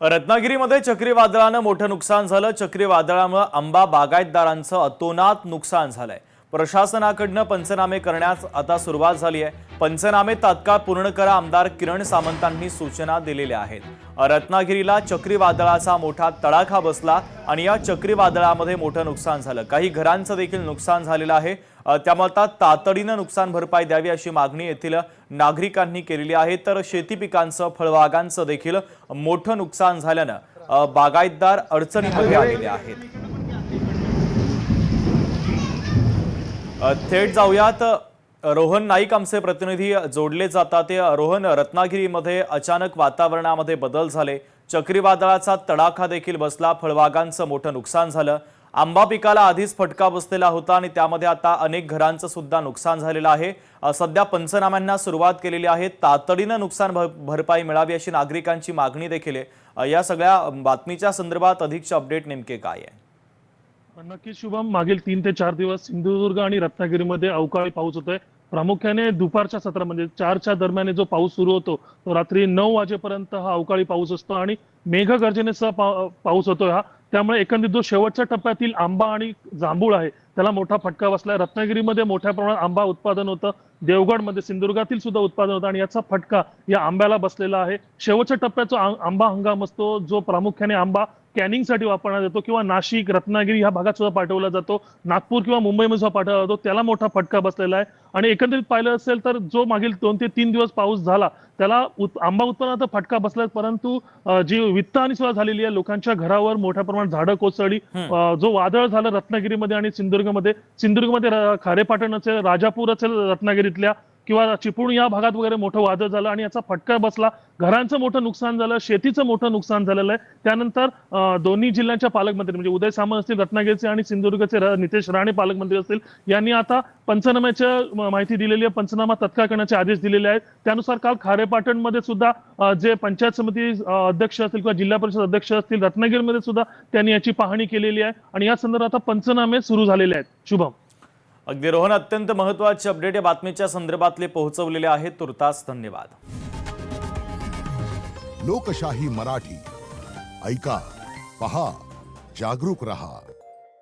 रत्नागिरीमध्ये चक्रीवादळानं मोठं नुकसान झालं। चक्रीवादळामुळे आंबा बागायतदारांचं अतोनात नुकसान झालंय। प्रशासनाकडून पंचनामे करण्यास आता सुरुवात झाली आहे। पंचनामे तात्काळ पूर्ण करा, आमदार किरण सामंतांनी सूचना दिलेल्या आहेत। रत्नागिरीला चक्रीवादळाचा मोठा तडाखा बसला आणि या चक्रीवादळामध्ये मोठं नुकसान झालं। काही घरांचं देखील नुकसान झालेलं आहे। त्यामुळे आता तातडीनं नुकसान भरपाई द्यावी अशी मागणी येथील नागरिकांनी केलेली आहे। तर शेती पिकांचं, फळबागांचं देखील मोठं नुकसान झाल्यानं बागायतदार अडचणीमध्ये आलेले आहेत। थेट जाऊयात, रोहन नाईक आमचे प्रतिनिधी जोडले जातात। ते रोहन, रत्नागिरीमध्ये अचानक वातावरणामध्ये बदल झाले, चक्रीवादळाचा तडाखा देखील बसला, फळबागांचं मोठं नुकसान झालं। आंबा पिकाला आधीच फटका बसलेला होता आणि त्यामध्ये आता अनेक घरांचं सुद्धा नुकसान झालेलं आहे। सध्या पंचनाम्यांना सुरुवात केलेली आहे। तातडीनं नुकसान भरपाई मिळावी अशी नागरिकांची मागणी देखील आहे। या सगळ्या बातमीच्या संदर्भात अधिकचे अपडेट नेमके काय आहे? नक्कीच शुभम, मागील 3 ते 4 दिवस सिंधुदुर्ग आणि रत्नागिरीमध्ये अवकाळी पाऊस होतोय। प्रामुख्याने दुपारच्या सत्र म्हणजे 4च्या दरम्यान जो पाऊस सुरू होतो तो रात्री 9 वाजेपर्यंत हा अवकाळी पाऊस असतो आणि मेघगर्जनेसह पाऊस होतोय हा। त्यामुळे एकंदरीत जो शेवटच्या टप्प्यातील आंबा आणि जांभूळ आहे त्याला मोठा फटका बसलाय। रत्नागिरीमध्ये मोठ्या प्रमाणात आंबा उत्पादन होतं, देवगडमध्ये, सिंधुदुर्गातील सुद्धा उत्पादन होतं आणि याचा फटका या आंब्याला बसलेला आहे। शेवटच्या टप्प्याचा आंबा हंगाम असतो जो प्रामुख्याने आंबा कॅनिंगसाठी वापरण्यात येतो किंवा नाशिक, रत्नागिरी ह्या भागात सुद्धा पाठवला जातो, नागपूर किंवा मुंबईमध्ये सुद्धा पाठवला जातो, त्याला मोठा फटका बसलेला आहे। आणि एकंदरीत पाहिलं असेल तर जो मागील 2 ते 3 दिवस पाऊस झाला त्याला आंबा उत्पन्नाचा फटका बसलाय, परंतु जी वित्तहानी सुद्धा झालेली आहे, लोकांच्या घरावर मोठ्या प्रमाणात झाडं कोसळली। जो वादळ झालं रत्नागिरीमध्ये आणि सिंधुदुर्गमध्ये खारेपाटण असेल, राजापूर असेल रत्नागिरीतल्या किंवा चिपळूण या भागात वगैरे मोठं वादळ झालं आणि याचा फटका बसला। घरांचं मोठं नुकसान झालं, शेतीचं मोठं नुकसान झालेलं आहे। त्यानंतर दोन्ही जिल्ह्यांच्या पालकमंत्री म्हणजे उदय सामंत असतील रत्नागिरीचे आणि सिंधुदुर्गचे नितेश राणे पालकमंत्री असतील, यांनी आता पंचनाम्याच्या माहिती दिलेली आहे, पंचनामा तत्काळ करण्याचे आदेश दिलेले आहेत। त्यानुसार काल खारेपाटणमध्ये सुद्धा जे पंचायत समिती अध्यक्ष असतील किंवा जिल्हा परिषद अध्यक्ष असतील, रत्नागिरीमध्ये सुद्धा त्यांनी याची पाहणी केलेली आहे आणि या संदर्भात आता पंचनामे सुरू झालेले आहेत। शुभम, अगदी रोहन, अत्यंत महत्त्वाचे अपडेट या बातमीच्या संदर्भातले पोहोचवलेले आहेत। तुर्तास धन्यवाद। लोकशाही मराठी ऐका, पहा, जागरूक रहा।